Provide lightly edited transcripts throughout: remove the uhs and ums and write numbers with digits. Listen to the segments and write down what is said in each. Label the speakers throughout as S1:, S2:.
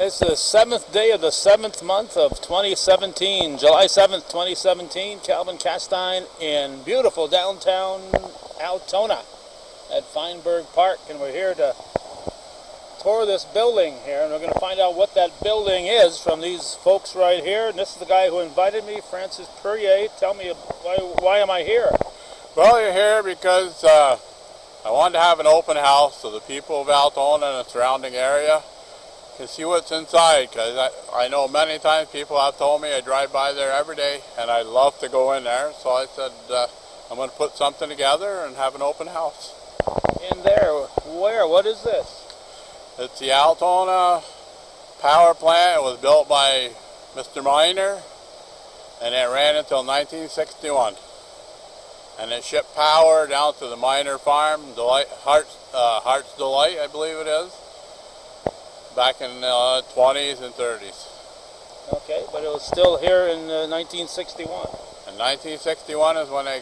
S1: It's the 7th day of the 7th month of 2017, July 7th, 2017. Calvin Castine in beautiful downtown Altona at Feinberg Park, and we're here to tour this building here, and we're going to find out what that building is from these folks right here. And this is the guy who invited me, Francis Peryea. Tell me, why am I here?
S2: Well, you're here because I wanted to have an open house so the people of Altona and the surrounding area can see what's inside, because I know many times people have told me, I drive by there every day and I love to go in there, so I said I'm going to put something together and have an open house.
S1: In there? Where? What is this?
S2: It's the Altona power plant. It was built by Mr. Miner, and it ran until 1961. And it shipped power down to the Miner farm, Heart's Delight, I believe it is, back in the 20s and 30s.
S1: Okay, but it was still here in 1961.
S2: And 1961 is when they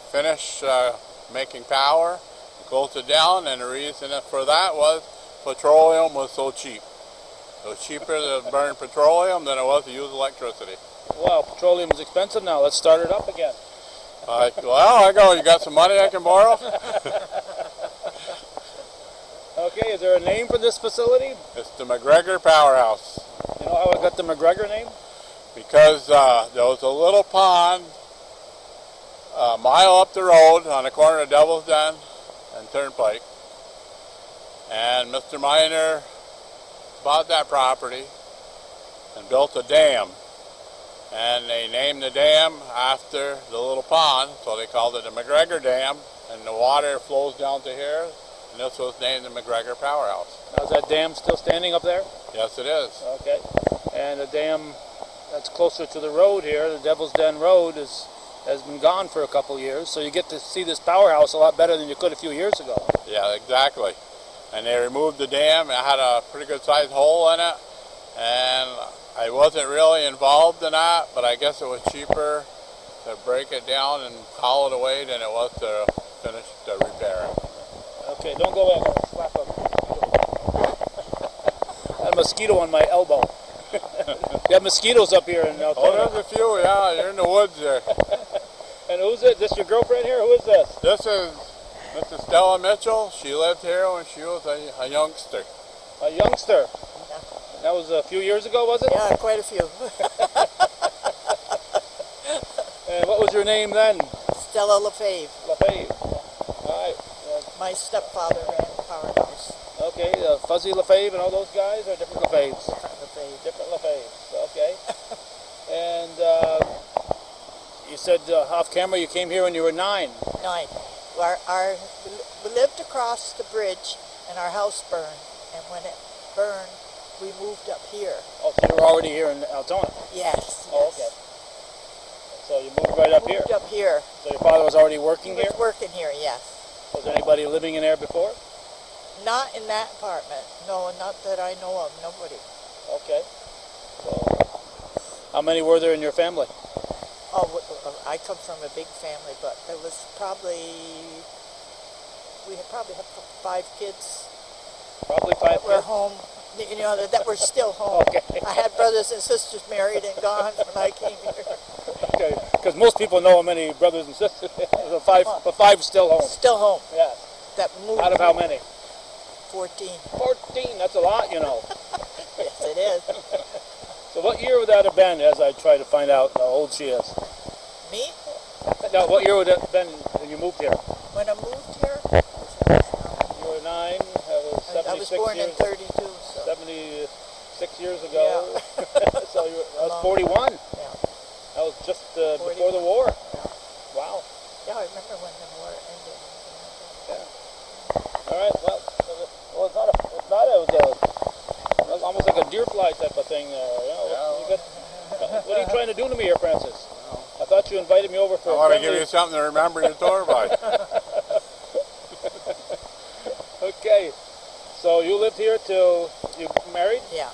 S2: finished making power, closed it down, and the reason for that was petroleum was so cheap. It was cheaper to burn petroleum than it was to use electricity.
S1: Wow, petroleum is expensive now. Let's start it up again.
S2: Well, you got some money I can borrow?
S1: Okay, is there a name for this facility?
S2: It's the McGregor Powerhouse.
S1: You know how I got the McGregor name?
S2: Because there was a little pond a mile up the road on the corner of Devil's Den and Turnpike. And Mr. Miner bought that property and built a dam. And they named the dam after the little pond, so they called it the McGregor Dam. And the water flows down to here, and this was named the McGregor Powerhouse.
S1: Now, is that dam still standing up there?
S2: Yes, it is.
S1: Okay. And the dam that's closer to the road here, the Devil's Den Road, has been gone for a couple years, so you get to see this powerhouse a lot better than you could a few years ago.
S2: Yeah, exactly. And they removed the dam. It had a pretty good sized hole in it, and I wasn't really involved in that, but I guess it was cheaper to break it down and haul it away than it was to finish to repair it.
S1: Okay, don't go back. I'll slap a mosquito on my elbow. You have mosquitoes up here in Altona.
S2: Oh, there's a few, yeah. You're in the woods there.
S1: And who's it? This your girlfriend here? Who is this?
S2: This is Mrs. Stella Mitchell. She lived here when she was a youngster.
S1: A youngster? That was a few years ago, was it?
S3: Yeah, quite a few.
S1: And what was your name then?
S3: Stella LaFave.
S1: LaFave. All right.
S3: My stepfather ran the powerhouse.
S1: Okay, Fuzzy LaFave and all those guys, or different LaFaves?
S3: Different LaFave.
S1: Different LaFaves, okay. And you said off camera you came here when you were 9.
S3: 9. We lived across the bridge and our house burned. And when it burned, we moved up here.
S1: Oh, so you were already here in Altona?
S3: Yes.
S1: Oh, okay. So you moved right up here?
S3: Moved up here.
S1: So your father was already working here?
S3: He was working here, yes.
S1: Was there anybody living in there before?
S3: Not in that apartment. No, not that I know of. Nobody.
S1: Okay. So, how many were there in your family?
S3: Oh, I come from a big family, but there was we probably had 5 kids.
S1: Probably 5
S3: that were
S1: kids?
S3: home, you know, that were still home.
S1: Okay.
S3: I had brothers and sisters married and gone when I came here.
S1: Okay, because most people know how many brothers and sisters. So 5, but 5 still home.
S3: Still home.
S1: Yeah.
S3: That moved.
S1: Out of how many?
S3: 14.
S1: 14, that's a lot, you know.
S3: Yes, it is.
S1: So what year would that have been, as I try to find out how old she is?
S3: Me?
S1: Now, what year would that have been when you moved here?
S3: When I moved here?
S1: You were 9, that was 76
S3: I was born
S1: years,
S3: in 32, so.
S1: 76 years ago.
S3: Yeah.
S1: So I was 41.
S3: Yeah.
S1: That was just before the war.
S3: Yeah.
S1: Wow.
S3: Yeah, I remember when the war ended.
S1: Yeah. All right, well it was almost like a deer fly type of thing there. You know, what are you trying to do to me here, Francis? I thought you invited me over for
S2: I want to give you something to remember your tour by.
S1: Okay, so you lived here till you married?
S3: Yeah.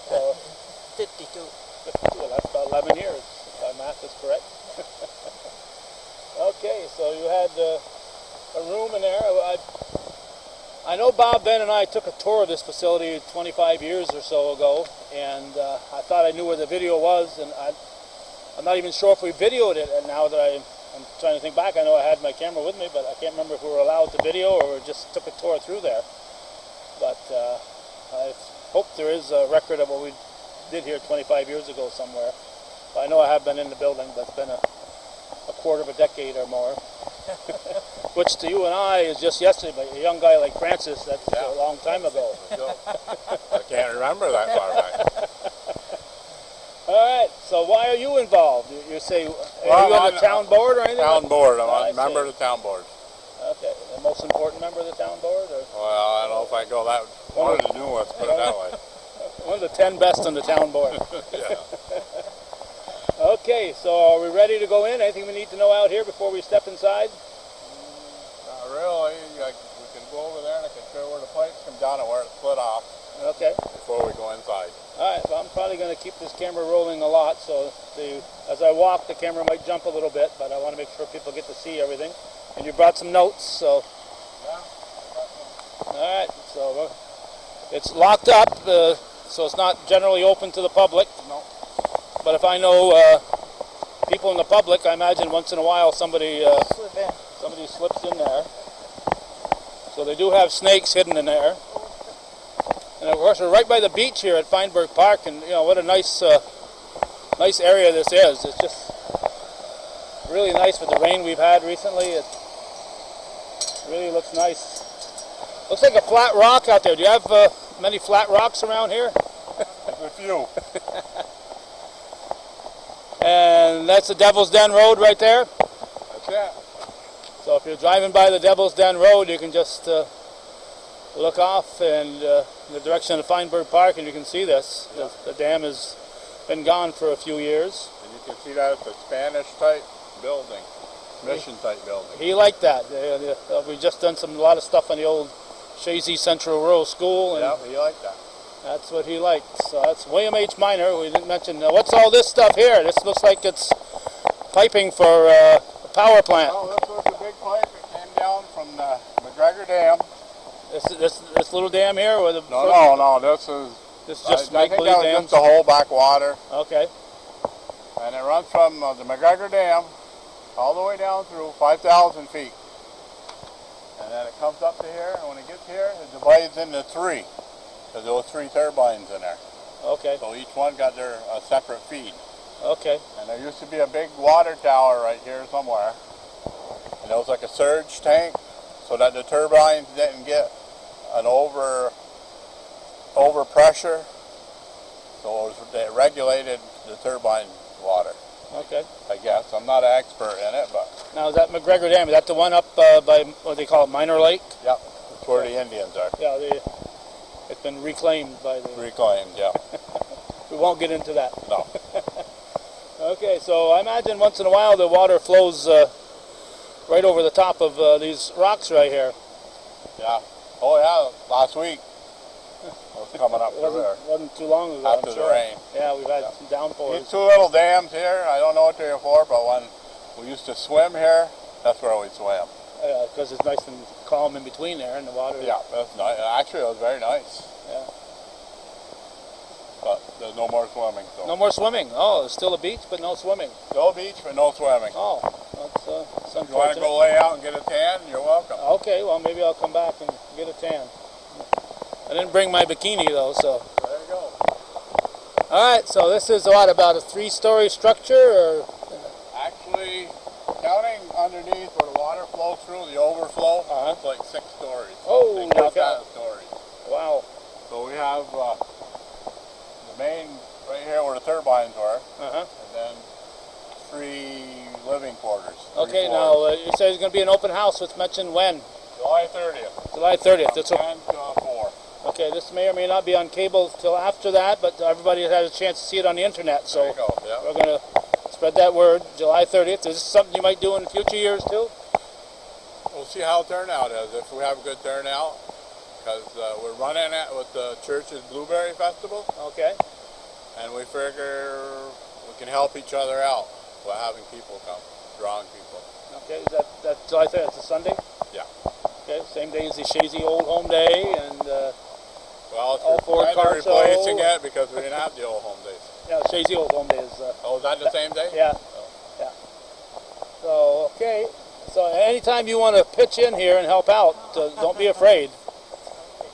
S1: So,
S3: 52.
S1: 52, well, that's about 11 years, if my math is correct. Okay, so you had a room in there. I know Bob, Ben, and I took a tour of this facility 25 years or so ago, and I thought I knew where the video was, and I'm not even sure if we videoed it. And now that I'm trying to think back, I know I had my camera with me, but I can't remember if we were allowed to video or just took a tour through there. But I hope there is a record of what we did here 25 years ago somewhere. I know I have been in the building, but it's been a quarter of a decade or more. Which to you and I is just yesterday, but a young guy like Francis, that's a long time ago.
S2: I can't remember that far back.
S1: All right, so why are you involved? You say,
S2: Well,
S1: are you on the town board or anything?
S2: Town board. I'm
S1: I
S2: a member
S1: see.
S2: of the town board.
S1: Okay, the most important member of the town board? Or?
S2: Well, I don't know if I go that one of the new ones, put it that way.
S1: One of the 10 best on the town board.
S2: Yeah.
S1: Okay, so are we ready to go in? Anything we need to know out here before we step inside?
S2: Not really. We can go over there and I can show where the pipes come down and where it split off
S1: Okay.
S2: before we go inside.
S1: All right, well, I'm probably going to keep this camera rolling a lot, so as I walk, the camera might jump a little bit, but I want to make sure people get to see everything. And you brought some notes, so...
S2: Yeah.
S1: All right, so it's locked up, so it's not generally open to the public.
S2: No.
S1: But if I know people in the public, I imagine once in a while somebody slips in there. So they do have snakes hidden in there. And of course, we're right by the beach here at Feinberg Park, and you know what a nice area this is. It's just really nice with the rain we've had recently. It really looks nice. Looks like a flat rock out there. Do you have many flat rocks around here?
S2: A few.
S1: And that's the Devil's Den Road right there.
S2: That's it.
S1: So if you're driving by the Devil's Den Road, you can just look off and in the direction of Feinberg Park, and you can see this.
S2: Yeah.
S1: The dam has been gone for a few years.
S2: And you can see that it's a Spanish type building, mission type building.
S1: He liked that. We've just done a lot of stuff on the old Shazy Central Rural School, and
S2: Yeah, he liked that.
S1: that's what he liked. So that's William H. Minor. We didn't mention, what's all this stuff here? This looks like it's piping for a power plant.
S2: Oh, this was a big pipe that came down from the McGregor Dam.
S1: This little dam here? Or the
S2: No, this is...
S1: This is just
S2: I think
S1: make-believe
S2: that was
S1: dams?
S2: just the whole backwater.
S1: Okay.
S2: And it runs from the McGregor Dam all the way down through 5,000 feet. And then it comes up to here, and when it gets here, it divides into three. Because there were 3 turbines in there.
S1: Okay.
S2: So each one got their separate feed.
S1: Okay.
S2: And there used to be a big water tower right here somewhere. And it was like a surge tank, so that the turbines didn't get an overpressure. So it regulated the turbine water,
S1: Okay.
S2: I guess. I'm not an expert in it, but
S1: Now is that McGregor Dam? Is that the one up by what they call it, Minor Lake?
S2: yep, that's where the Indians are.
S1: Yeah. It's been reclaimed by the.
S2: Reclaimed, yeah.
S1: We won't get into that.
S2: No.
S1: Okay. So I imagine once in a while the water flows right over the top of these rocks right here.
S2: Yeah. Oh yeah, last week. It was coming up through there.
S1: Wasn't too long ago.
S2: After
S1: I'm
S2: the
S1: sure.
S2: rain.
S1: Yeah, we've had some downpours.
S2: These 2 little dams here, I don't know what they're for, but when we used to swim here, that's where we swam.
S1: Because it's nice and calm in between there, and the water.
S2: Yeah, that's nice. Actually, it was very nice.
S1: Yeah.
S2: But there's no more swimming. So.
S1: No more swimming. Oh, there's still a beach, but no swimming.
S2: No beach, but no swimming.
S1: Oh, that's
S2: If you want to
S1: unfortunate.
S2: go lay out and get a tan, you're welcome.
S1: Okay, well maybe I'll come back and get a tan. I didn't bring my bikini though, so.
S2: There you go.
S1: All right, so this is what, about a 3-story structure, or?
S2: Actually, counting underneath where the water flows through, the overflow, it's like 6 stories.
S1: Oh,
S2: They count
S1: okay.
S2: that as stories.
S1: Wow.
S2: So we have the main right here where the turbines were,
S1: Uh-huh.
S2: and then 3 living quarters. 3
S1: Okay,
S2: floors.
S1: now you said it's going to be an open house. Let's mention when.
S2: July 30th.
S1: July 30th. That's
S2: From 10 to 4.
S1: okay, this may or may not be on cable till after that, but everybody has a chance to see it on the internet. So
S2: There you go. Yeah.
S1: we're going to spread that word. July 30th. Is this something you might do in future years too?
S2: We'll see how turnout is, if we have a good turnout, because we're running it with the church's Blueberry Festival,
S1: Okay.
S2: and we figure we can help each other out by having people come, drawing people.
S1: Okay, is that July 30th? It's a Sunday?
S2: Yeah.
S1: Okay, same day as the Shazy Old Home Day, and
S2: Well,
S1: all
S2: it's
S1: Ford
S2: kind
S1: car
S2: of replacing
S1: show.
S2: it because we didn't have the old home days.
S1: yeah, Shazy Old Home Day is.
S2: Oh, is that the same day?
S1: Yeah. Yeah. So, okay. So anytime you want to pitch in here and help out, don't be afraid.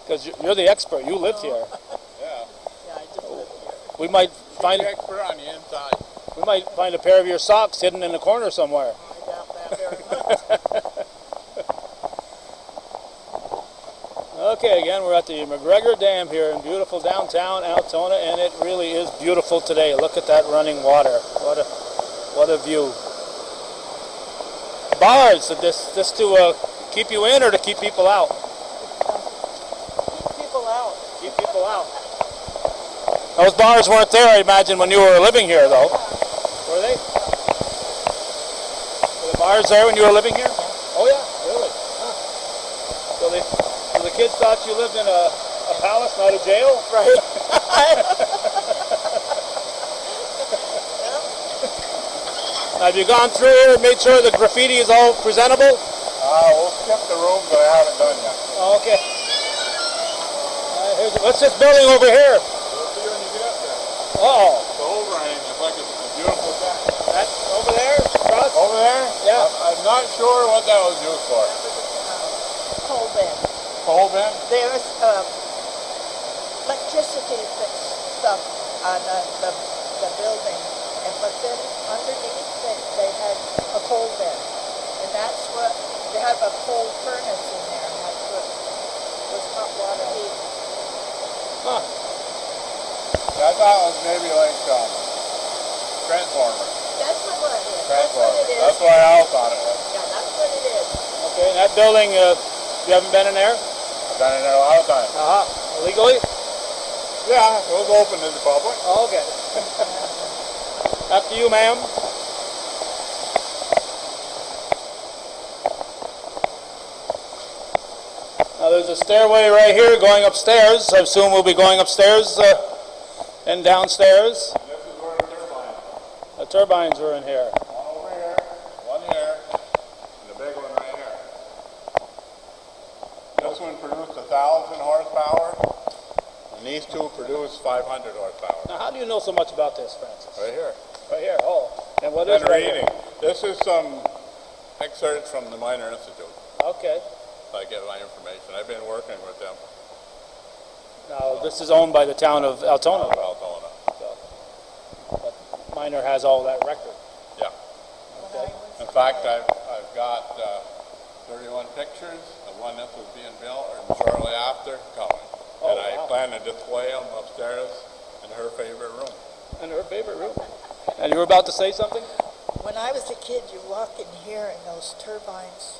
S1: Because you're the expert. You live here.
S2: Yeah.
S3: Yeah, I just live here.
S1: We might
S2: She's
S1: find
S2: the expert on the inside.
S1: we might find a pair of your socks hidden in the corner somewhere.
S3: I doubt that very much.
S1: Okay, again, we're at the McGregor Dam here in beautiful downtown Altona, and it really is beautiful today. Look at that running water. What a view. Bars, this to keep you in or to keep people out?
S3: People out.
S1: Keep people out. Those bars weren't there, I imagine, when you were living here, though. Were they? Were the bars there when you were living here? Oh, yeah, really? Huh. So the kids thought you lived in a palace, not a jail?
S3: Right.
S1: Have you gone through here and made sure the graffiti is all presentable?
S2: We'll skip the rooms that I haven't done yet.
S1: Oh, okay. What's this building over here?
S2: We'll see when you get up there.
S1: Uh-oh.
S2: The overhang is like a beautiful deck.
S1: That's over there? Across?
S2: Over there?
S1: Yeah.
S2: I'm not sure what that was used for.
S3: Coal bin.
S2: Coal bin?
S3: There's electricity stuff on the building, but then underneath they had a coal bin, and that's what they have a coal furnace in there, and that's what was hot water heat.
S1: Huh.
S2: I thought it was maybe like transformer.
S3: That's what it is. That's what
S2: Transformer.
S3: it is.
S2: That's what I thought it was.
S3: Yeah, that's what it is.
S1: Okay, and that building, you haven't been in there?
S2: I've done it there a lot of times.
S1: Uh-huh. Illegally?
S2: Yeah, it was open to the public.
S1: Oh, okay. After you, ma'am. Now there's a stairway right here going upstairs. I assume we'll be going upstairs and downstairs.
S2: This is where the turbine is.
S1: The turbines are in here.
S2: One over here, one here, and the big one right here. This one produced 1,000 horsepower, and these two produce 500 horsepower.
S1: Now how do you know so much about this, Francis?
S2: Right here.
S1: Right here, oh. And what is
S2: Been
S1: right
S2: reading.
S1: here?
S2: This is some excerpts from the Minor Institute.
S1: Okay.
S2: I get my information. I've been working with them.
S1: Now this is owned by the town of Altona.
S2: Out of Altona.
S1: So, but Minor has all that record.
S2: Yeah.
S1: Okay.
S2: In fact, I've got 31 pictures of when this was being built or shortly after coming.
S1: Oh,
S2: And I
S1: wow.
S2: plan to display them upstairs in her favorite room.
S1: In her favorite room. And you were about to say something?
S3: When I was a kid, you walk in here and those turbines,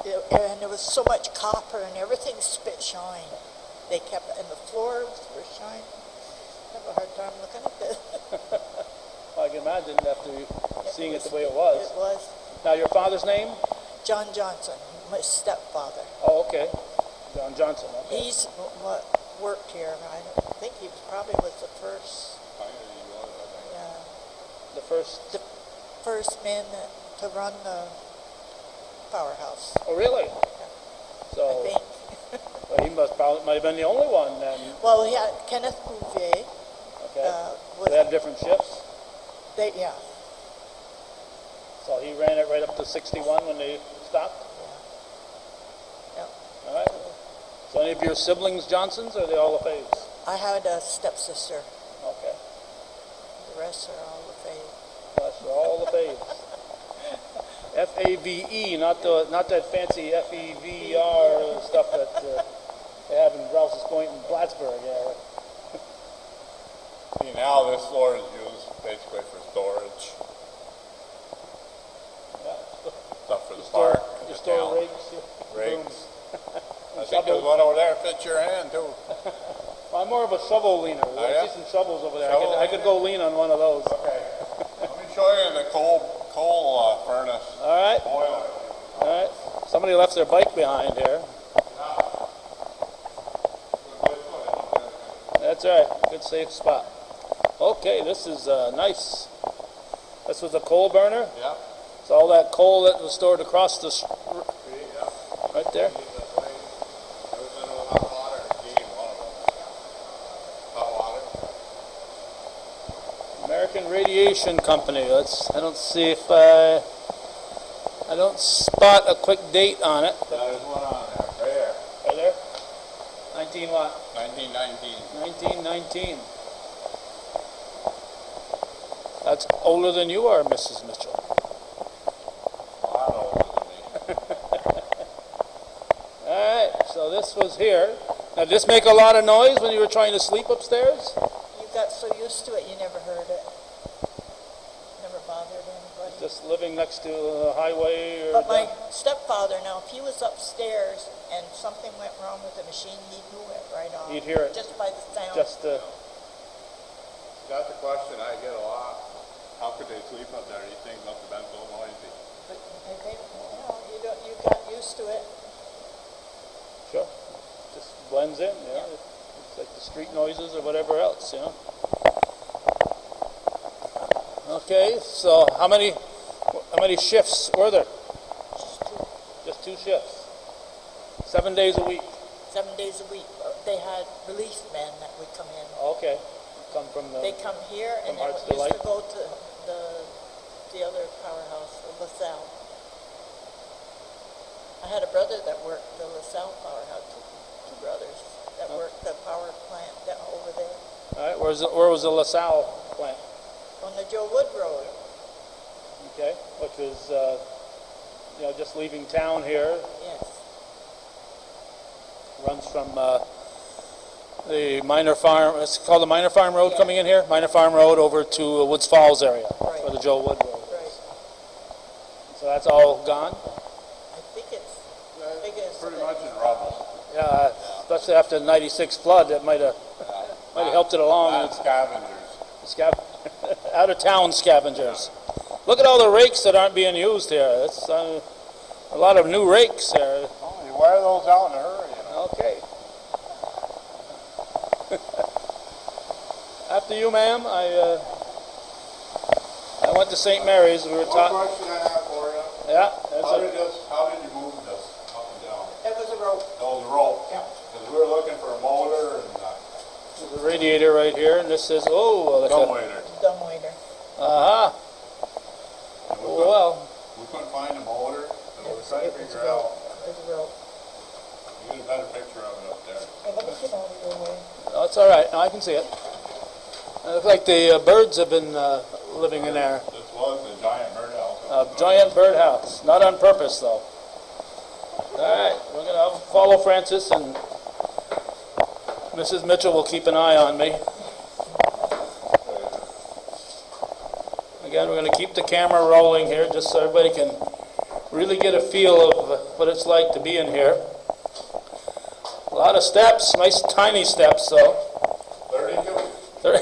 S3: and there was so much copper and everything spit shine. They kept, and the floors were shine. I have a hard time looking at this.
S1: Well, I can imagine after seeing it the way it was.
S3: It was
S1: Now your father's name?
S3: John Johnson, my stepfather.
S1: Oh, okay. John Johnson. Okay.
S3: He's what worked here. I think he probably was the first. Yeah,
S1: The first.
S3: the first man to run the powerhouse.
S1: Oh, really?
S3: I
S1: So
S3: think.
S1: well, he might have been the only one then.
S3: Well, he had Kenneth Bouvier.
S1: Okay.
S3: Was
S1: They have different shifts.
S3: yeah.
S1: So he ran it right up to 61 when they stopped.
S3: Yep.
S1: All right. So any of your siblings Johnsons, or are they all LaFaves?
S3: I had a stepsister.
S1: Okay.
S3: The rest are all LaFave.
S1: That's all LaFaves. F-A-V-E, not that fancy F-E-V-E-R stuff that they have in Rouse's Point and Plattsburgh. Yeah.
S2: See, now this floor is used basically for storage. Stuff for the park,
S1: You
S2: the
S1: store
S2: town,
S1: rakes,
S2: rakes. I think
S1: Shovels.
S2: there's one over there fits your hand too.
S1: Well, I'm more of a shovel leaner. I
S2: yeah?
S1: see some shovels over there.
S2: Shovel
S1: I could go lean on one of those.
S2: Okay. Let me show you the coal furnace.
S1: All right.
S2: Boiler.
S1: All right. Somebody left their bike behind here. That's all right. Good safe spot. Okay, this is nice. This was a coal burner.
S2: Yeah.
S1: So all that coal that was stored across the there. American Radiation Company. I don't see if I don't spot a quick date on it.
S2: There's one on there, right there.
S1: Right there? 19 what?
S2: 1919.
S1: 1919. That's older than you are, Mrs. Mitchell.
S2: A lot older than me.
S1: Alright, so this was here. Now, did this make a lot of noise when you were trying to sleep upstairs?
S3: You got so used to it, you never heard it. Never bothered anybody.
S1: Just living next to a highway or...
S3: But my stepfather, now, if he was upstairs and something went wrong with the machine, he knew it right off.
S1: You'd hear it.
S3: Just by the sound.
S1: Just
S2: That's the question I get a lot. How could they sleep up there? You think must have been so noisy.
S3: But you got used to it.
S1: sure. Just blends in, you know. It's like the street noises or whatever else, you know. Okay, so how many shifts were there? Just two shifts. 7 days a week.
S3: 7 days a week. They had relief men that would come in.
S1: Okay. Come from the...
S3: They come here and
S1: From
S3: then
S1: Hearts
S3: used
S1: Delight?
S3: to go to the other powerhouse, the LaSalle. I had a brother that worked the LaSalle powerhouse, two brothers that worked the power plant down over there
S1: All right, where was the LaSalle plant?
S3: on the Joe Wood Road.
S1: Okay, which was, just leaving town here.
S3: Yes.
S1: Runs from the Minor Farm, it's called the Minor Farm Road coming in here? Minor Farm Road over to Woods Falls area,
S3: Right.
S1: or the Joe Wood Road.
S3: Right.
S1: So that's all gone?
S3: I think it's big as
S2: Pretty much in rubble.
S1: Yeah, especially after the 96 flood, that might have helped it along.
S2: Not scavengers.
S1: Out of town scavengers. Look at all the rakes that aren't being used here. It's a lot of new rakes here.
S2: Oh, you wear those out in a hurry, you know.
S1: Okay. After you, ma'am. I went to St. Mary's. We were
S2: One
S1: taught.
S2: question I have for you.
S1: Yeah.
S2: How did you move this up and down?
S3: it was a rope.
S2: That was a rope.
S3: Yeah.
S2: Because we were looking for a motor and
S1: There's a radiator right here, and this is
S2: dumb waiter.
S3: Dumb waiter.
S1: Uh-huh.
S2: And we
S1: Well,
S2: couldn't find a motor, so we were trying to
S3: It was
S2: figure
S3: a
S2: out.
S3: rope. It was a rope.
S2: You get a better picture of it up there.
S3: Hey, let me get out of your way.
S1: no, it's all right. No, I can see it. It looks like the birds have been living in there.
S2: This was a giant birdhouse.
S1: A giant birdhouse. Not on purpose, though. All right, we're going to follow Francis, and Mrs. Mitchell will keep an eye on me. Again, we're going to keep the camera rolling here just so everybody can really get a feel of what it's like to be in here. A lot of steps, nice tiny steps, though.
S2: 32.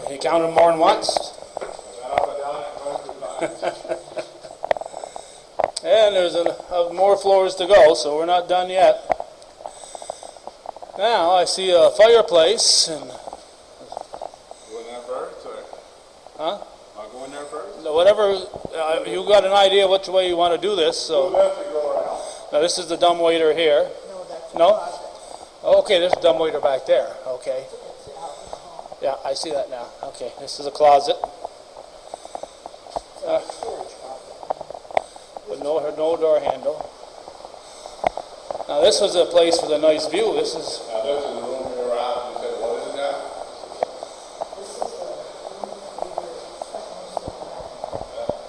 S1: You counted more than once? And there's more floors to go, so we're not done yet. Now I see a fireplace, and
S2: Go in there first, or?
S1: huh?
S2: I'll go in there first?
S1: Whatever, you got an idea which way you want to do this.
S2: So
S1: So
S2: that's to go around.
S1: now this is the dumbwaiter here.
S3: No, that's a
S1: No?
S3: closet.
S1: Okay, there's a dumbwaiter back there. Okay,
S3: It's out in the hall.
S1: yeah, I see that now. Okay, this is a closet.
S3: Storage closet.
S1: With no door handle. Now this was a place with a nice view. This is
S2: Now this is the room we were at, you said, what is that?
S3: This is the room we were spent most of the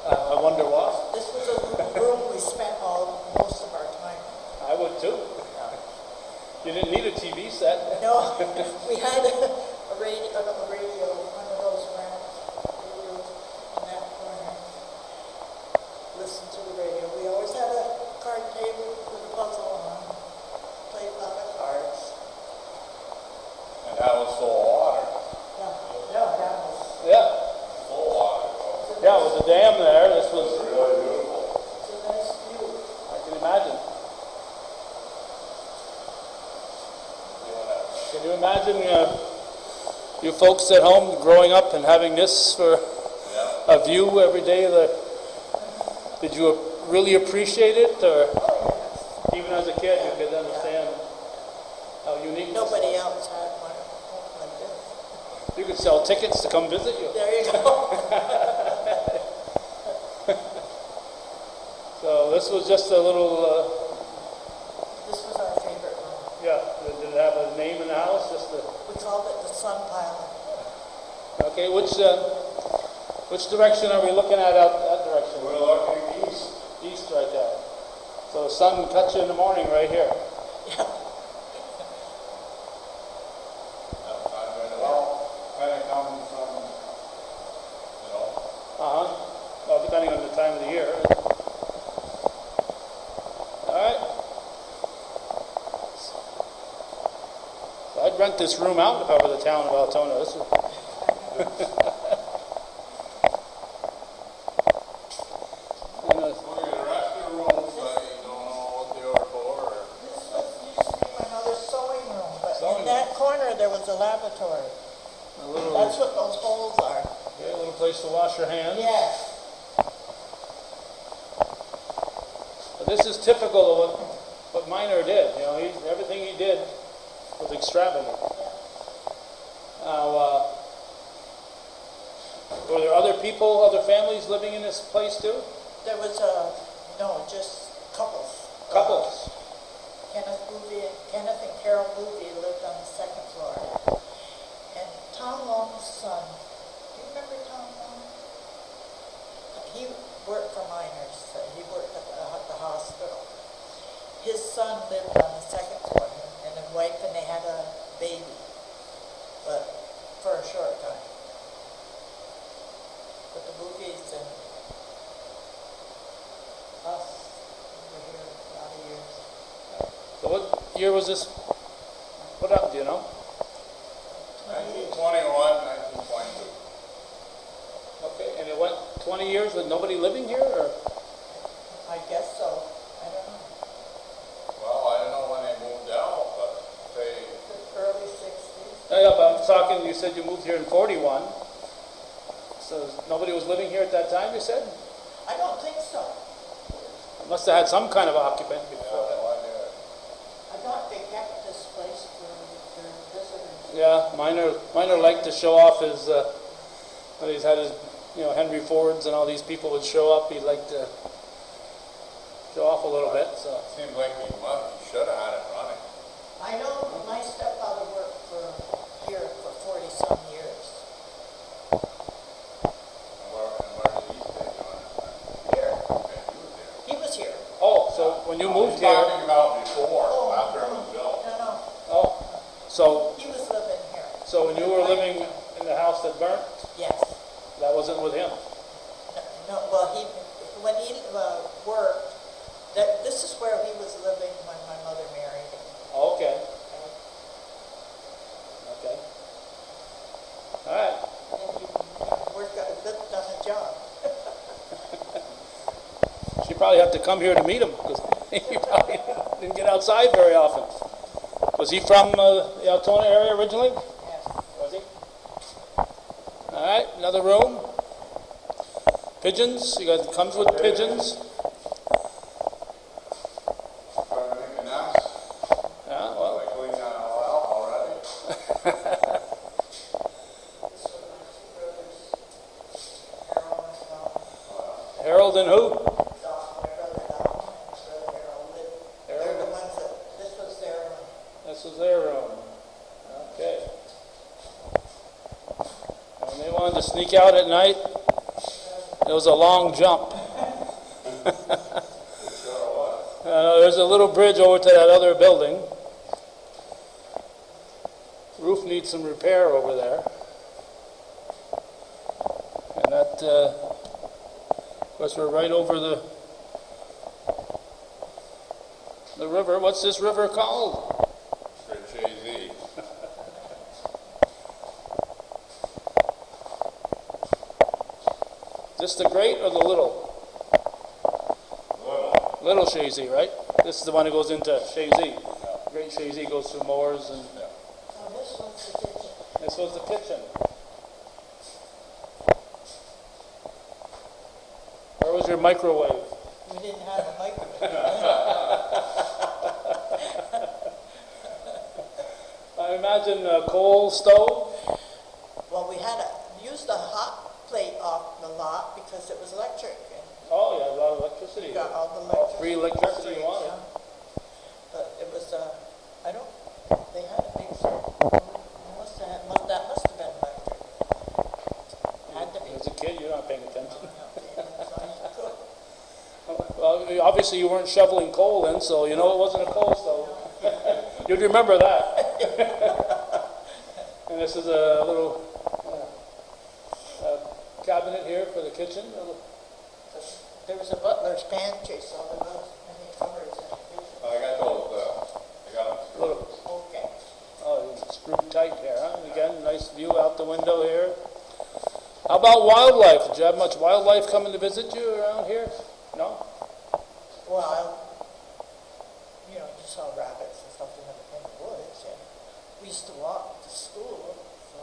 S3: time.
S1: I wonder what.
S3: This was a room we spent most of our time.
S1: I would too. You didn't need a TV set.
S3: No, we had a radio, one of those round radios in that corner. Listen to the radio. We always had a card table with a puzzle on. Played a lot of cards.
S2: And that was full of water.
S3: No, that was.
S1: Yeah,
S2: Full of water.
S1: yeah, with the dam there. This
S2: It was
S1: was.
S2: really beautiful.
S3: It's a nice view.
S1: I can imagine. Can you imagine you folks at home growing up and having this for a view every day of the Did you really appreciate it, or even as a kid you could understand how unique this
S3: Nobody
S1: was?
S3: else had one home like this.
S1: You could sell tickets to come visit you.
S3: There you go.
S1: So this was just a little,
S3: This was our favorite room.
S1: yeah, did it have a name in the house? Just the,
S3: We called it the sun pile.
S1: okay, which direction are we looking at out that direction?
S2: We're looking east.
S1: East right there. So the sun can touch you in the morning right here.
S3: Yeah.
S2: Well, kind of comes from, you know,
S1: Well, depending on the time of the year. All right. So I'd rent this room out if I were the town of Altona. This is, and,
S2: look at the rest of the rooms, you don't know what they are for, or
S3: This used to be my mother's sewing room, but
S1: Sewing
S3: in that corner there was a lavatory.
S1: a little,
S3: That's what those holes are.
S1: okay, a little place to wash your hands.
S3: Yes.
S1: But this is typical of what Minor did. You know, everything he did was extravagant. Now, were there other people, other families living in this place too?
S3: There was just couples.
S1: Couples.
S3: Kenneth and Carol Booby lived on the second floor. And Tom Long's son, do you remember Tom Long? He worked for miners. He worked at the hospital. His son lived on the second floor, and his wife, and they had a baby, but for a short time. But the Boobies and us were here a lot of years.
S1: So what year was this put up, do you know?
S2: 1921, 1922.
S1: Okay, and it went 20 years with nobody living here, or?
S3: I guess so. I don't know.
S2: Well, I don't know when they moved out, but they,
S3: The early 60s.
S1: Yeah, but I'm talking, you said you moved here in 41. So nobody was living here at that time, you said?
S3: I don't think so.
S1: Must have had some kind of occupant
S2: yeah,
S1: before that.
S2: one year.
S3: I thought they kept this place for their visitors.
S1: Yeah, Minor liked to show off his, when he's had his, you know, Henry Fords and all these people would show up, he liked to show off a little bit, so.
S2: Seems like he should have had it running.
S3: I know my stepfather worked here for 40-some years.
S2: And where did he stay doing it?
S3: Here.
S2: Okay, he was there.
S3: He was here.
S1: Oh, so when you moved
S2: He's
S1: here,
S2: talking about before, after it was built.
S3: No.
S1: oh, so,
S3: He was living here.
S1: so when you were living in the house that burnt,
S3: Yes.
S1: that wasn't with him?
S3: No, well, when he worked, this is where he was living when my mother married him.
S1: Oh, okay, okay. All right.
S3: And he lived on a job.
S1: She probably had to come here to meet him, because he probably didn't get outside very often. Was he from the Altona area originally?
S3: Yes.
S1: Was he? All right, another room. Pigeons, comes with pigeons.
S2: Trying to make a nest.
S1: Yeah, well,
S2: I cleaned that all out already.
S3: This was my two brothers, Harold and Don.
S1: Harold and who?
S3: My brother Don and my brother Harold lived. They're the ones this was their room.
S1: This was their room. Okay. When they wanted to sneak out at night, it was a long jump. There's a little bridge over to that other building. Roof needs some repair over there. And that, of course, we're right over the river. What's this river called?
S2: Peryea.
S1: Is this the great or the little? Little Shazy, right? This is the one that goes into Shazy. Great Shazy goes through Moores, and
S3: So this was the kitchen.
S1: this was the kitchen. Where was your microwave?
S3: We didn't have a microwave.
S1: I imagine a coal stove.
S3: Well, we used a hot plate off the lot because it was electric. And
S1: Oh, yeah, a lot of electricity.
S3: we got all the
S1: All
S3: electricity.
S1: free electricity you wanted.
S3: Yeah. But it was, they had a big, that must have been electric. Had to be.
S1: As a kid, you're not paying attention.
S3: Cool.
S1: Well, obviously you weren't shoveling coal in, so you know it wasn't a coal stove. You'd remember that. And this is a little cabinet here for the kitchen.
S3: There was a butler's pantry, so there was many cupboards in the kitchen.
S2: I got those, I got them.
S1: Little,
S3: Okay.
S1: oh, it's screwed tight here, huh? And again, nice view out the window here. How about wildlife? Did you have much wildlife coming to visit you around here? No?
S3: Well, you saw rabbits and stuff in the woods, and we used to walk to school, so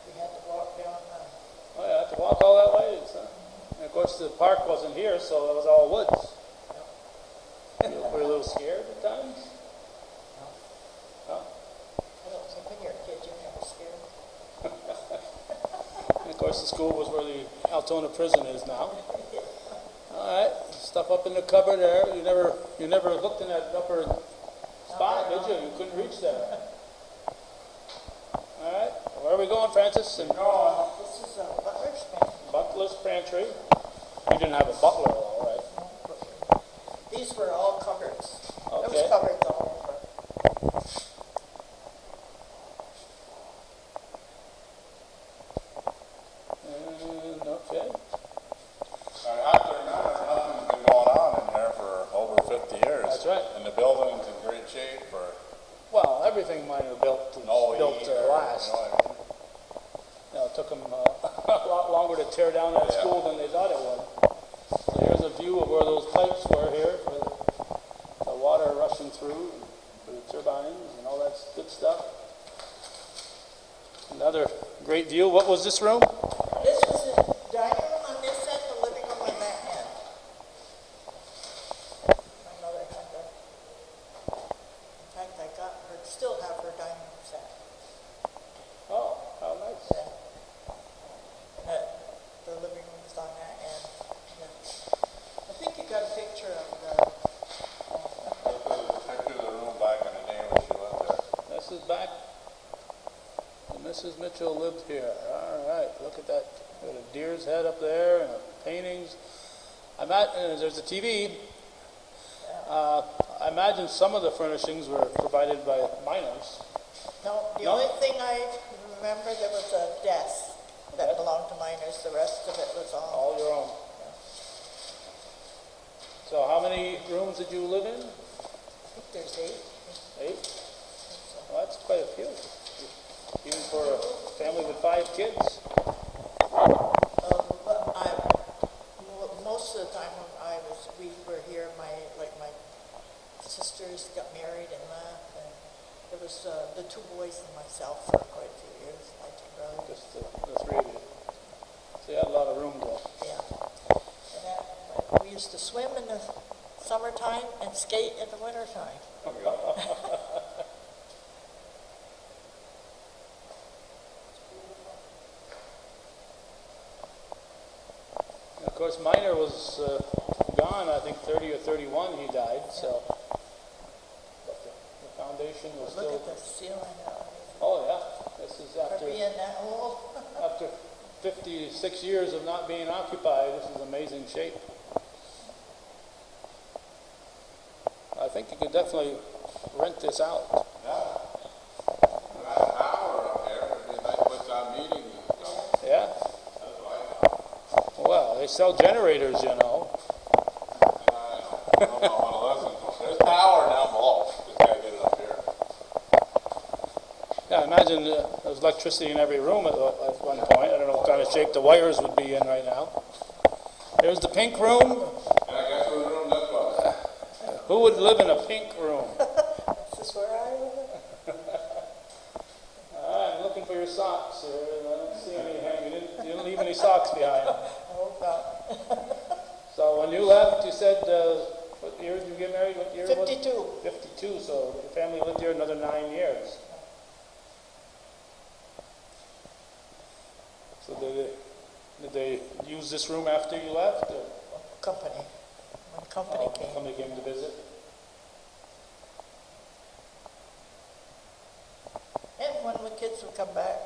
S3: we had to walk down
S1: Oh, yeah, I had to walk all that way, huh? And of course, the park wasn't here, so it was all woods. You were a little scared at times? No?
S3: I don't think when you're a kid, you're never scared.
S1: And of course, the school was where the Altona prison is now. All right, stuff up in the cupboard there. You never looked in that upper spot, did you? You couldn't reach there. All right, where are we going, Francis? And
S3: This is a butler's pantry.
S1: Butler's pantry. You didn't have a butler, all right.
S3: These were all cupboards. There
S1: Okay.
S3: was cupboards all over.
S1: Okay.
S2: After that, nothing's been going on in there for over 50 years.
S1: That's right.
S2: And the building's in great shape for
S1: Well, everything mine are built to
S2: heat or,
S1: last.
S2: you know what I mean?
S1: It took them a lot longer to tear down that school than they thought it would. So here's a view of where those pipes were here for the water rushing through, for the turbines and all that good stuff. Another great view. What was this room?
S3: This was the dining room on this end, the living room on that end. My mother had that. In fact, I still have her dining room set.
S1: Oh, how nice.
S3: Yeah. The living room is on that end. Yeah. I think you got a picture of the.
S2: This is a picture of the room back in the day when she lived there.
S1: This is back when Mrs. Mitchell lived here. All right, look at that. Got a deer's head up there and paintings. There's a TV. I imagine some of the furnishings were provided by minors.
S3: No, the
S1: No?
S3: only thing I remember, there was a desk that belonged to minors. The rest of it was all.
S1: All your own. So how many rooms did you live in?
S3: I think there's 8.
S1: 8? Well, that's quite a few. Even for a family with 5 kids.
S3: But most of the time when we were here, my sisters got married and left, and there was the 2 boys and myself for quite a few years, my 2 brothers.
S1: Just the 3 of you. So you had a lot of room there.
S3: Yeah. But we used to swim in the summertime and skate in the wintertime.
S1: Of course, Miner was gone, I think 30 or 31 he died, so but the foundation was
S3: Look
S1: still...
S3: at the ceiling out
S1: Oh yeah, this is
S3: there. For being that old.
S1: after 56 years of not being occupied, this is amazing shape. I think you could definitely rent this out.
S2: Yeah. An hour up there, it'd be a nice place to have meetings and stuff.
S1: Yeah?
S2: That's what I thought.
S1: Well, they sell generators, you know.
S2: I don't know how to listen. There's power down below. Just gotta get it up here.
S1: Yeah, I imagine there was electricity in every room at one point. I don't know what kind of shape the wires would be in right now. There's the pink room.
S2: And I guess where the room this was.
S1: Who would live in a pink room?
S3: This is where I live.
S1: I'm looking for your socks here. I don't see any hanging. You didn't leave any socks behind.
S3: Oh, God.
S1: So when you left, you said, what year did you get married? What year was it?
S3: 52.
S1: 52, so your family lived here another 9 years. So did they use this room after you left? Or?
S3: Company. When company came.
S1: Somebody came to visit?
S3: And when the kids would come back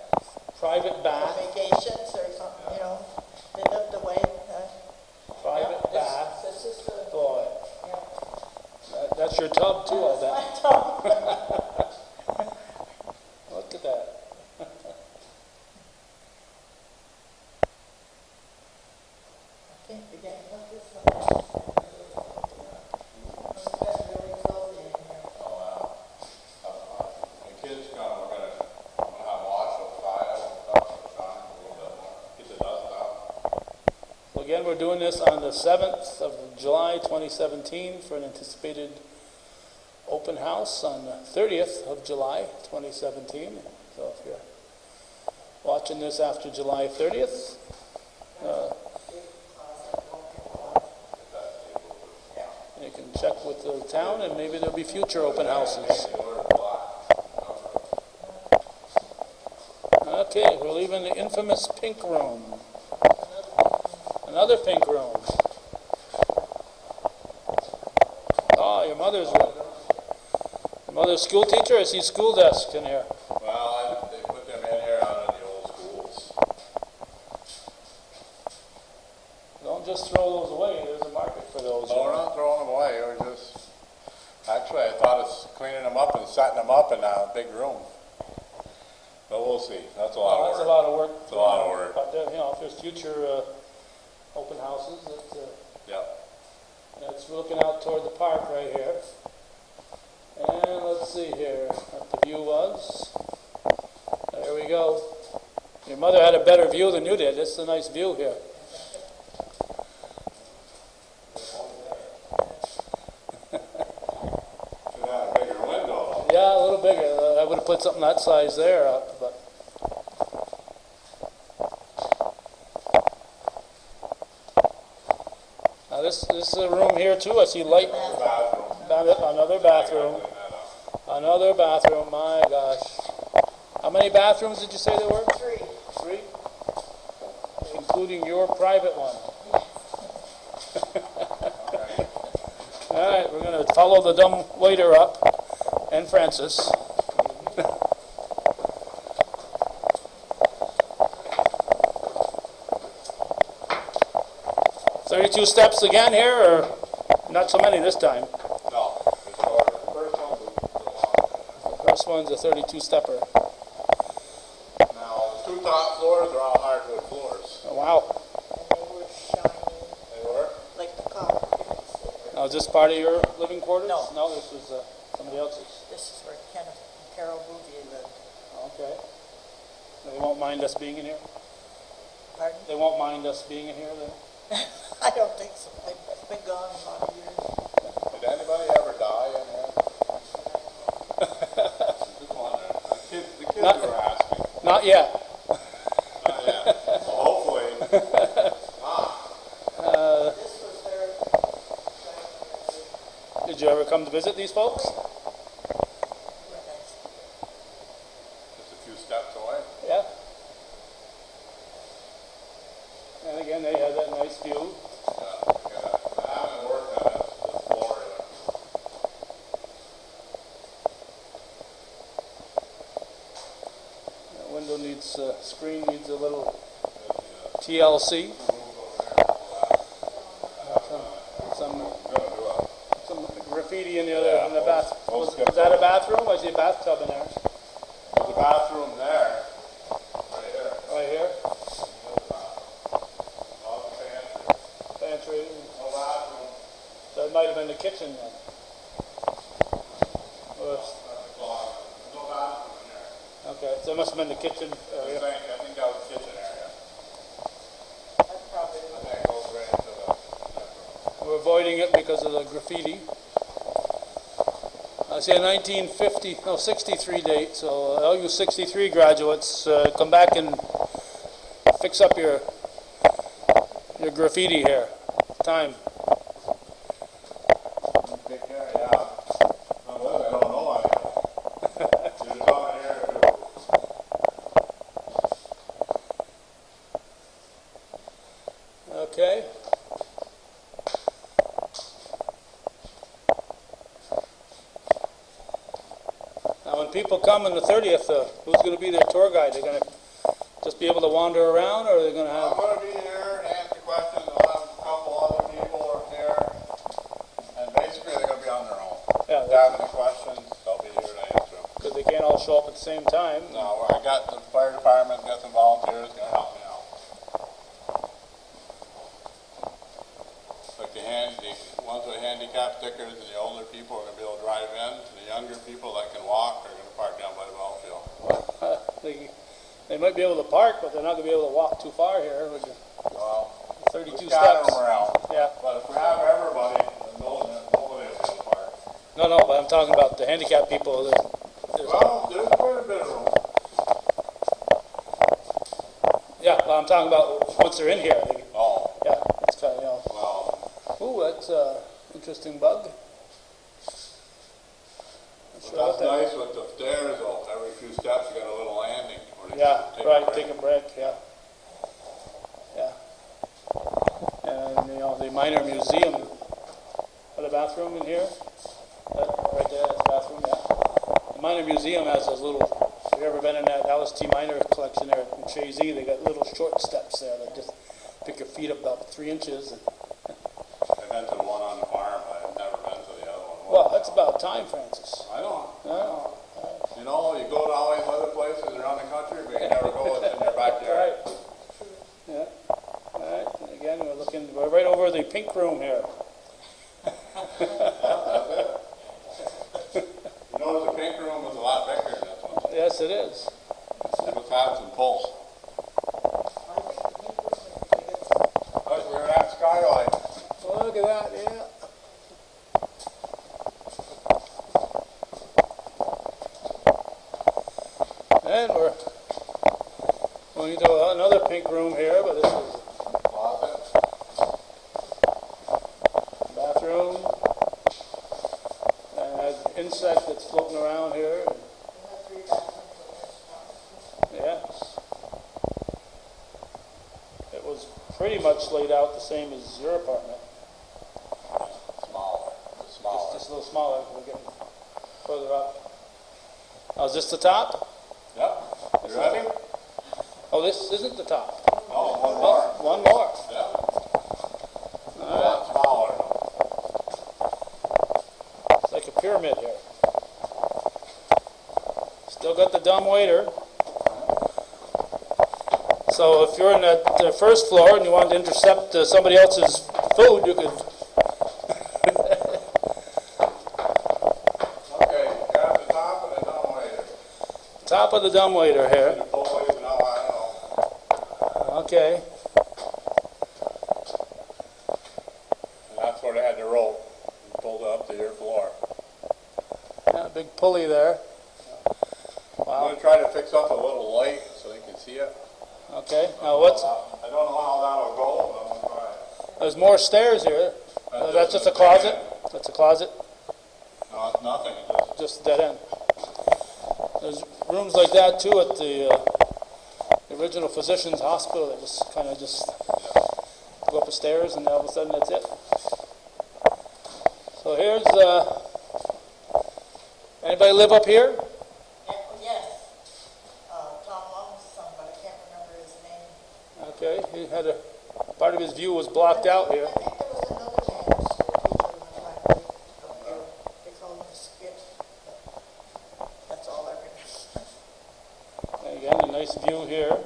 S1: Private
S3: on
S1: bath?
S3: vacations or something, you know, they lived away.
S1: Private
S3: yeah,
S1: bath?
S3: This is the,
S1: Boy,
S3: yeah.
S1: that's your tub too, I bet.
S3: My tub.
S1: Look at that.
S3: I can't begin to look this up. It's getting really filthy in here.
S2: Oh, the kids come, we're gonna have wash outside and stuff, so shine a little bit more, get the dust out.
S1: So again, we're doing this on the 7th of July 2017 for an anticipated open house on the 30th of July 2017. So if you're watching this after July 30th, you can check with the town and maybe there'll be future open houses. Okay, we're leaving the infamous pink room. Another pink room. Oh, your mother's room. Your mother's school teacher? I see school desks in here.
S2: Well, they put them in here out of the old schools.
S1: Don't just throw those away. There's a market for those.
S2: No, we're not throwing them away, we're just, actually, I thought of cleaning them up and setting them up in a big room. But we'll see, that's a lot of work.
S1: That's a lot of work.
S2: It's a lot of work.
S1: But, you know, if there's future open houses,
S2: Yep.
S1: that's looking out toward the park right here. And let's see here what the view was. There we go. Your mother had a better view than you did. This is a nice view here.
S2: Should have a bigger window.
S1: Yeah, a little bigger. I would have put something that size there up, but. Now this is a room here too. I see light. Another bathroom. Another bathroom. My gosh. How many bathrooms did you say there were?
S3: 3.
S1: 3? Including your private one. All right, we're going to follow the dumb waiter up, and Francis. 32 steps again here, or not so many this time?
S2: No, it's shorter. The first one's the
S1: First one's a 32 stepper.
S2: Now, the 2 top floors are all hardwood floors.
S1: Oh, wow.
S3: And they were shiny,
S2: They were?
S3: like the copper.
S1: Now, is this part of your living quarters?
S3: No.
S1: No, this is somebody else's.
S3: This is where Kenneth and Carol Bouvier lived.
S1: Okay. They won't mind us being in here?
S3: Pardon?
S1: They won't mind us being in here then?
S3: I don't think so. They've been gone a lot of years.
S2: Did anybody ever die in here? Just wondering. The kids
S1: Not-
S2: were asking.
S1: Not yet.
S2: Not yet. Well, hopefully.
S3: This was their...
S1: Did you ever come to visit these folks?
S2: Just a few steps away.
S1: Yeah. And again, they had that nice view.
S2: I haven't worked on this floor yet.
S1: The window needs, screen needs a little TLC. Some graffiti in the other, in the bath. Was that a bathroom? I see a bathtub in there.
S2: There's a bathroom there. Right here.
S1: Right here.
S2: No
S1: Pantry.
S2: No bathroom.
S1: So it might have been the kitchen then. Or
S2: That's the closet. No bathroom in there.
S1: okay, so it must have been the kitchen
S2: I
S1: area.
S2: think that was the kitchen area.
S3: That's probably...
S2: I think it goes right into the bedroom.
S1: We're avoiding it because of the graffiti. I see a 63 date, so all you 63 graduates, come back and fix up your graffiti here. Time. Okay. Now, when people come on the 30th, who's going to be their tour guide? They're going to just be able to wander around, or are they going to
S2: I'm
S1: have?
S2: going to be here to answer questions. I'll have a couple other people here, and basically they're going to be on their own.
S1: Yeah,
S2: If they have any questions, they'll be here to answer them.
S1: because they can't all show up at the same time.
S2: No, I got the fire department, got some volunteers going to help me out. Like the ones with handicap stickers, and the older people are going to be able to drive in. The younger people that can walk are going to park down by the ball field.
S1: They might be able to park, but they're not going to be able to walk too far here. With
S2: Well,
S1: 32
S2: we scatter
S1: steps.
S2: them around.
S1: Yeah.
S2: But if we have everybody, then nobody will be able to park.
S1: No, but I'm talking about the handicapped people.
S2: Well, there's quite a bit of room.
S1: Yeah, well, I'm talking about once they're in here.
S2: Oh,
S1: Yeah, it's kind of,
S2: well,
S1: Ooh, that's an interesting bug. Not sure
S2: that's
S1: what that
S2: nice
S1: is.
S2: with the stairs, though. Every few steps you got a little landing. Where you
S1: Yeah,
S2: can
S1: right,
S2: a break.
S1: take a break, yeah. Yeah. And, the minor museum, got a bathroom in here? Right there, that's the bathroom, yeah. The minor museum has those little, have you ever been in that LST minor collection there in Chazy? They got little short steps there that just pick your feet up about 3 inches.
S2: I've been to the one on the farm, but I've never been to the other one.
S1: Well, that's about time, Francis.
S2: I know.
S1: Yeah.
S2: You know, you go to all these other places around the country, but you never go what's in your backyard.
S1: Right. Yeah. All right. And again, we're right over the pink room here.
S2: You notice the pink room was a lot bigger than this one.
S1: Yes, it is.
S2: It was had some pulls. Look, we're at Skylight.
S1: Look at that, yeah. And we're going to another pink room here, but this is
S2: Closet.
S1: bathroom. And an insect that's floating around here. Yes. It was pretty much laid out the same as your apartment.
S2: Smaller. It's smaller.
S1: Just a little smaller. We're getting further up. Oh, is this the top?
S2: Yep. You ready?
S1: Oh, this isn't the top.
S2: Oh, one more.
S1: Oh, one more.
S2: Yeah. A lot smaller.
S1: It's like a pyramid here. Still got the dumb waiter. So if you're in that first floor and you want to intercept somebody else's food, you could.
S2: Okay, got the top of the dumb waiter.
S1: Top of the dumb waiter here.
S2: The boys and all, I know.
S1: Okay.
S2: And that's where they had the rope and pulled it up to your floor.
S1: Yeah, big pulley there.
S2: I'm
S1: Wow.
S2: going to try to fix up a little light so they can see it.
S1: Okay. Now what's?
S2: I don't know how that'll go, but I'm going to try it.
S1: There's more stairs here. That's just a closet. That's a closet.
S2: No, it's nothing. It's
S1: Just a dead end. There's rooms like that too at the original physician's hospital. They just kind of just go up the stairs and all of a sudden that's it. So here's anybody live up here?
S3: Yes. Tom Long's son, but I can't remember his name.
S1: Okay, he had a part of his view was blocked out here.
S3: I think there was another man, a school teacher in the factory up here. They called him Skip. But that's all I remember.
S1: And again, a nice view here.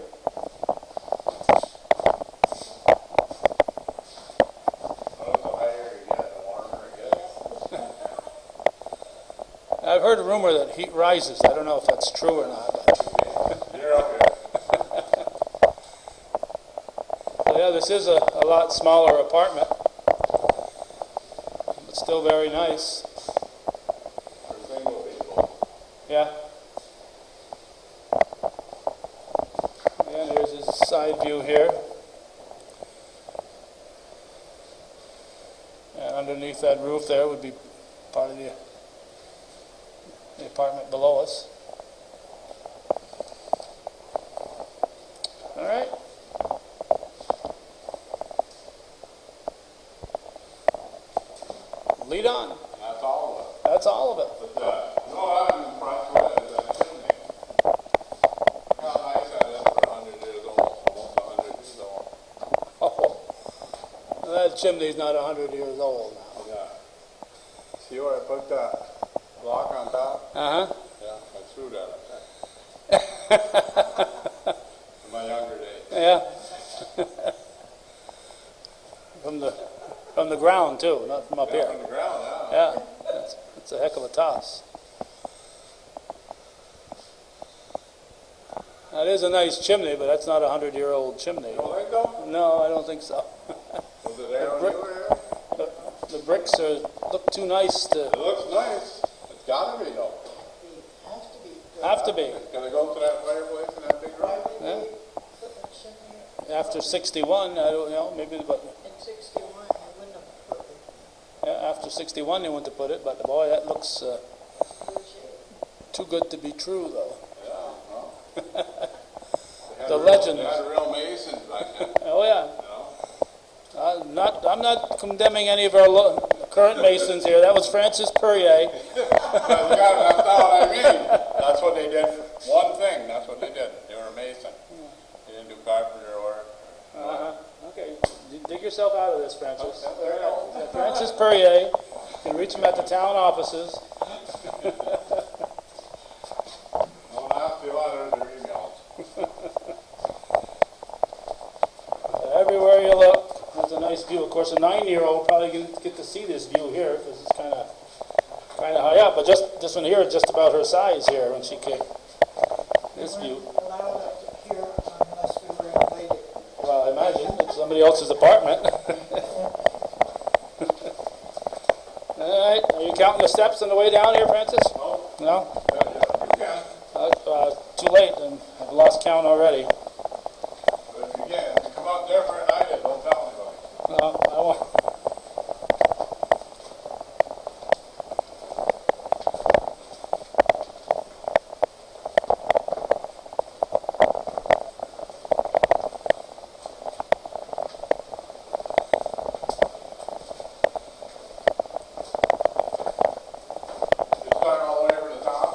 S2: the higher you get, the warmer it gets.
S1: I've heard a rumor that heat rises. I don't know if that's true or not. But.
S2: You're up here.
S1: So yeah, this is a lot smaller apartment, but still very nice.
S2: For single people.
S1: Yeah. And here's his side view here. And underneath that roof there would be part of the apartment below us. All right. on.
S2: That's all of it.
S1: That's all of it.
S2: But, you know what I'm impressed with is that chimney. Look how nice that is for 100 years old, almost 100 years old.
S1: Oh, that chimney's not 100 years old.
S2: Yeah. See where I put that block on top?
S1: Uh-huh.
S2: Yeah, I threw that up there. In my younger days.
S1: Yeah. From the ground too, not from up
S2: Yeah,
S1: here.
S2: from the ground, yeah.
S1: Yeah, that's a heck of a toss. That is a nice chimney, but that's not a 100-year-old chimney.
S2: You don't think so?
S1: No, I don't think so.
S2: Was it there when
S1: brick-
S2: you were here?
S1: The bricks look too nice to
S2: It looks nice. It's gotta be though.
S1: have to be.
S2: Gonna go to that fireplace in that big room?
S1: Yeah. After 61, I don't know, maybe, but
S3: In 61, I wouldn't have put it
S1: yeah, after 61 they went to put it, but boy, that looks
S3: in good shape.
S1: too good to be true, though.
S2: Yeah, well.
S1: The legend.
S2: They had real masons back then,
S1: Oh yeah.
S2: you know?
S1: I'm not condemning any of our current masons here. That was Francis Peryea.
S2: That's not what I mean. That's what they did. One thing, that's what they did. They were a mason. They didn't do carpenter work.
S1: Okay, dig yourself out of this, Francis.
S2: There you go.
S1: Francis Peryea. You can reach him at the town offices.
S2: Don't ask the letters or emails.
S1: Everywhere you look, there's a nice view. Of course, a 9-year-old probably get to see this view here because it's kind of high up. But just this one here is just about her size here when she came. This view.
S3: Allowed up here unless we were invited.
S1: Well, I imagine it's somebody else's apartment. All right, are you counting the steps on the way down here, Francis?
S2: No?
S1: No?
S2: Yeah, you can.
S1: Too late, and I've lost count already.
S2: But if you can, if you come out different than I did, don't tell anybody.
S1: No, I won't.
S2: You start all the way over the top?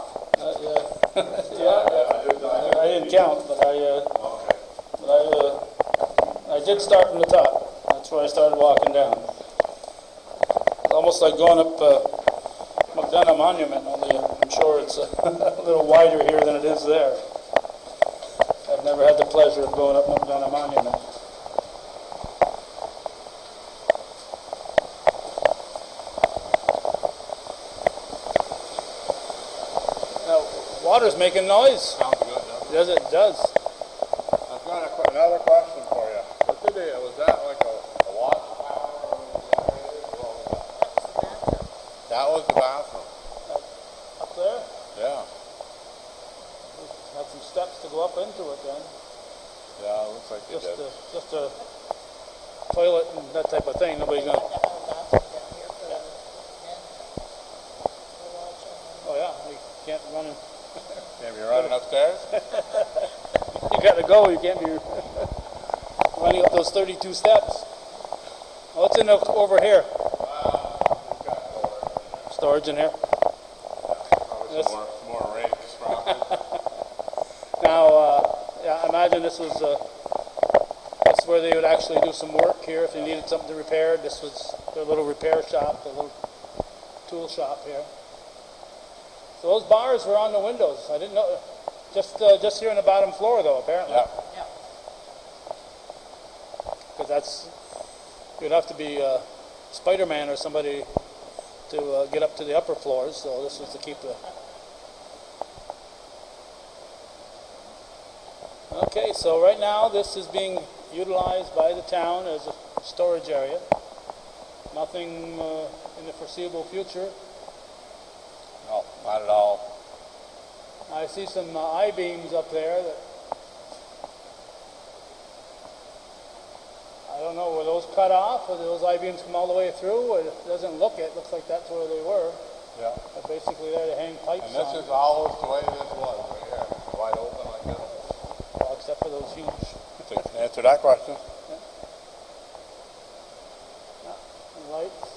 S1: I didn't count, but
S2: Okay.
S1: I did start from the top. That's where I started walking down. It's almost like going up McDonough Monument, only I'm sure it's a little wider here than it is there. I've never had the pleasure of going up McDonough Monument. Now, water's making noise.
S2: Sounds good, doesn't it?
S1: It does.
S2: I've got another question for you. What did they, was that like a wash tower or was that was the bathroom?
S1: Up there,
S2: Yeah.
S1: have some steps to go up into it then.
S2: Yeah, it looks like they did.
S1: Just a toilet and that type of thing. Nobody's gonna.
S3: Have a bathroom down here for the men. The walls on
S1: Oh yeah, you can't run.
S2: Can't be running upstairs?
S1: You gotta go. You can't be running up those 32 steps. What's in over here?
S2: We've got
S1: Storage in here.
S2: probably
S1: Yes.
S2: some more rakes, probably.
S1: Now, yeah, I imagine this was that's where they would actually do some work here if they needed something repaired. This was their little repair shop, their little tool shop here. So those bars were on the windows. I didn't know. Just here on the bottom floor, though, apparently.
S2: Yeah.
S3: Yeah.
S1: Because that's you'd have to be Spider-Man or somebody to get up to the upper floors. So this was to keep the. Okay, so right now this is being utilized by the town as a storage area. Nothing in the foreseeable future.
S2: No, not at all.
S1: I see some I-beams up there that I don't know, were those cut off or did those I-beams come all the way through? It doesn't look it. Looks like that's where they were.
S2: Yeah.
S1: They're basically there to hang pipes
S2: And this
S1: on.
S2: is almost the way this was right here. Wide open like this.
S1: Well, except for those huge
S2: To answer that question.
S1: lights.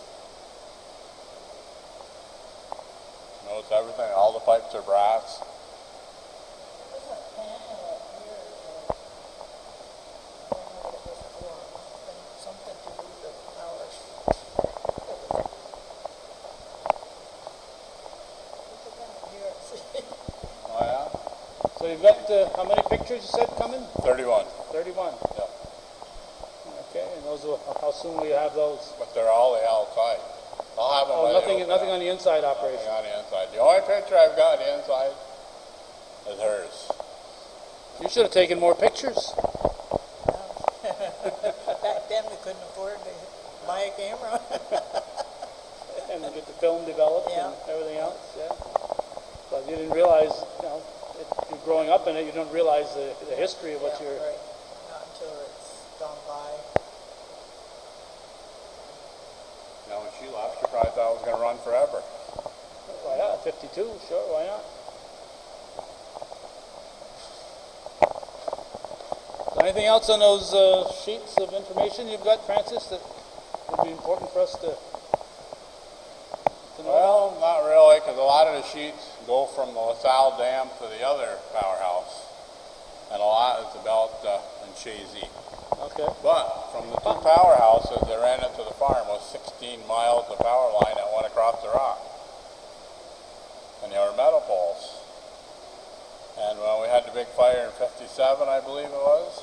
S2: Notice everything, all the pipes are brass.
S3: There's a panel up here, I don't know what it was for, something to do with the power. Look at that here, see?
S2: Oh yeah?
S1: So you've got, how many pictures you said coming?
S2: 31.
S1: 31.
S2: Yeah.
S1: Okay, and those will, how soon will you have those?
S2: But they're all the outside. I'll have them
S1: Oh,
S2: ready to
S1: nothing
S2: open
S1: on the inside
S2: up.
S1: operation.
S2: Nothing on the inside. The only picture I've got on the inside is hers.
S1: You should have taken more pictures.
S3: Back then, we couldn't afford to buy a camera.
S1: And get the film developed
S3: Yeah.
S1: and everything else, yeah. But you didn't realize, you know, you're growing up in it, you don't realize the history of what
S3: Yeah,
S1: you're...
S3: right. Not until it's gone by.
S2: Now when she left, she probably thought I was going to run forever.
S1: Why not? 52, sure, why not? Anything else on those sheets of information you've got, Francis, that would be important for us to know?
S2: Well, not really, because a lot of the sheets go from the LaSalle Dam to the other powerhouse. And a lot is about in Chazy.
S1: Okay.
S2: But from the two powerhouses that ran into the farm was 16 miles of power line that went across the rock. And they were metal poles. And when we had the big fire in 57, I believe it was,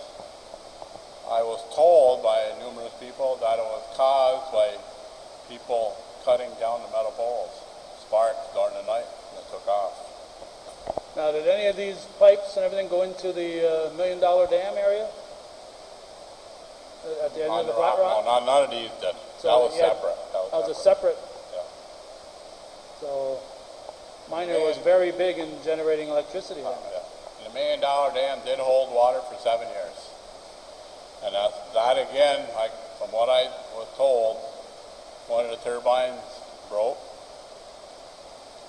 S2: I was told by numerous people that it was caused by people cutting down the metal poles. Sparks during the night, and it took off.
S1: Now, did any of these pipes and everything go into the $1 million dam area? At the end
S2: On
S1: of the
S2: the
S1: flat rock?
S2: No, none of these did.
S1: So
S2: that was
S1: you had-
S2: separate.
S1: That was a separate.
S2: Yeah.
S1: So, Miner was very big in generating electricity then.
S2: Yeah. And the $1 million dam did hold water for 7 years. And that again, like from what I was told, one of the turbines broke.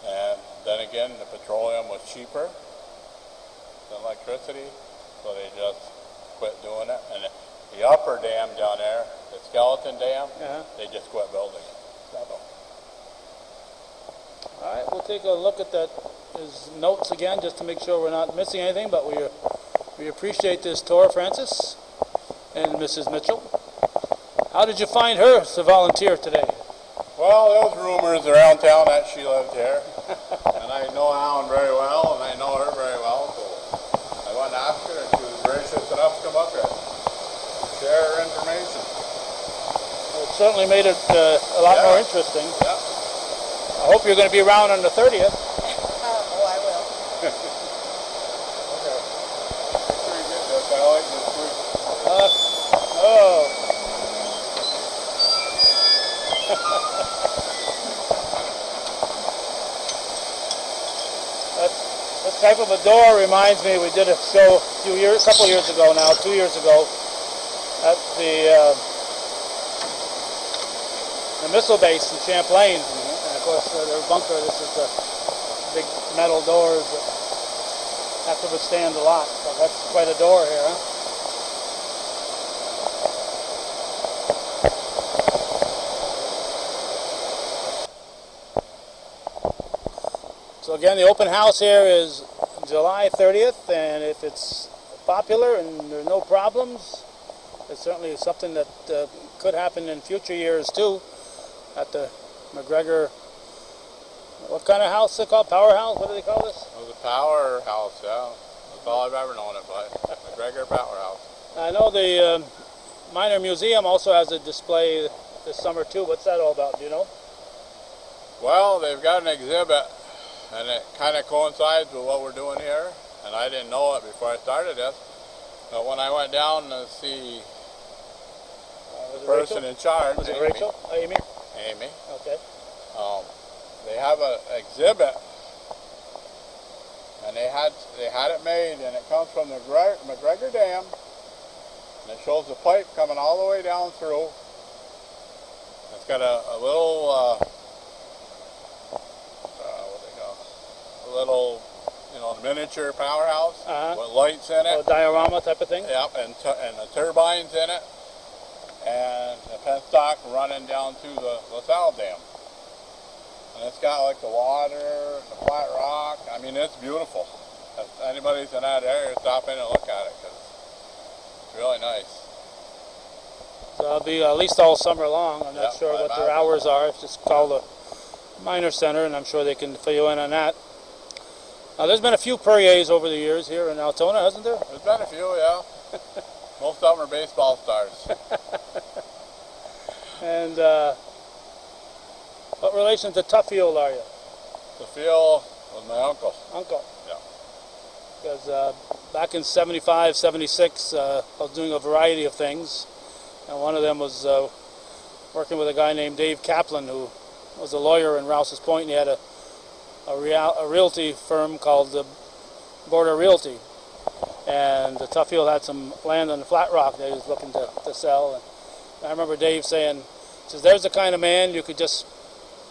S2: And then again, the petroleum was cheaper than electricity, so they just quit doing it. And the upper dam down there, the skeleton dam, they just quit building it.
S1: All right, we'll take a look at that, his notes again, just to make sure we're not missing anything, but we appreciate this tour, Francis and Mrs. Mitchell. How did you find her as a volunteer today?
S2: Well, there was rumors around town that she lived here, and I know Alan very well, and I know her very well, so I went and asked her, and she was gracious enough to come up here and share her information.
S1: Well, it certainly made it a lot more interesting.
S2: Yeah.
S1: I hope you're going to be around on the 30th.
S3: Oh, I will.
S2: Okay. Make sure you get this. I like this fruit.
S1: Oh. That type of a door reminds me, we did a show a couple years ago now, 2 years ago, at the missile base in Champlain. And of course, their bunker, this is the big metal doors that have to withstand a lot. So that's quite a door here, huh? So again, the open house here is July 30th, and if it's popular and there are no problems, it's certainly something that could happen in future years too, at the McGregor, what kind of house is it called? Powerhouse? What do they call this?
S2: It was a powerhouse, yeah. That's all I've ever known it by. McGregor Powerhouse.
S1: I know the Miner Museum also has a display this summer too. What's that all about? Do you know?
S2: Well, they've got an exhibit, and it kind of coincides with what we're doing here, and I didn't know it before I started this, but when I went down to see the person in charge,
S1: Was it
S2: Amy,
S1: Rachel? Amy?
S2: Amy,
S1: Okay.
S2: they have an exhibit, and they had it made, and it comes from the McGregor Dam, and it shows the pipe coming all the way down through. It's got a little miniature powerhouse with lights in it.
S1: A diorama type of thing?
S2: Yep, and the turbines in it, and a penstock running down to the LaSalle Dam. And it's got like the water and the flat rock. I mean, it's beautiful. If anybody's in that area, stop in and look at it because it's really nice.
S1: So it'll be at least all summer long. I'm not
S2: Yeah,
S1: sure
S2: I
S1: what their
S2: imagine.
S1: hours are. Just call the minor center, and I'm sure they can fill you in on that. There's been a few Peryas over the years here in Altona, hasn't there?
S2: There's been a few, yeah. Most of them are baseball stars.
S1: And what relation to Tuffield are you?
S2: The field was my uncle.
S1: Uncle.
S2: Yeah.
S1: Because back in 75, 76, I was doing a variety of things. And one of them was working with a guy named Dave Kaplan, who was a lawyer in Rouse's Point, and he had a realty firm called Border Realty. And Tuffield had some land on the Flat Rock that he was looking to sell. And I remember Dave saying, says, there's the kind of man you could just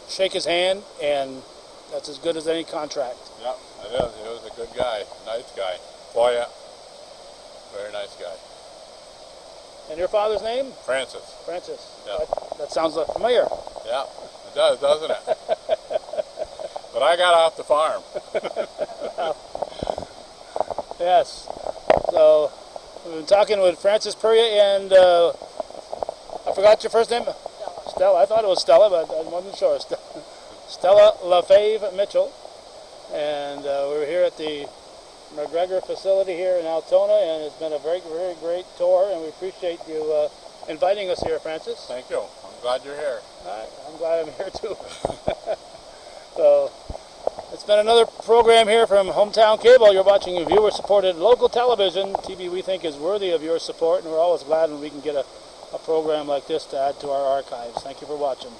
S1: shake his hand, and that's as good as any contract.
S2: Yeah, it is. He was a good guy, nice guy. Peryea, very nice guy.
S1: And your father's name?
S2: Francis.
S1: Francis.
S2: Yeah.
S1: That sounds familiar.
S2: Yeah, it does, doesn't it? But I got off the farm.
S1: Yes. So we've been talking with Francis Peryea and I forgot your first name? Stella. I thought it was Stella, but I wasn't sure. Stella LaFave Mitchell. And we're here at the McGregor facility here in Altona, and it's been a very, very great tour, and we appreciate you inviting us here, Francis.
S2: Thank you. I'm glad you're here.
S1: All right. I'm glad I'm here too. So it's been another program here from Hometown Cable. You're watching viewer-supported local television. TV we think is worthy of your support, and we're always glad when we can get a program like this to add to our archives. Thank you for watching.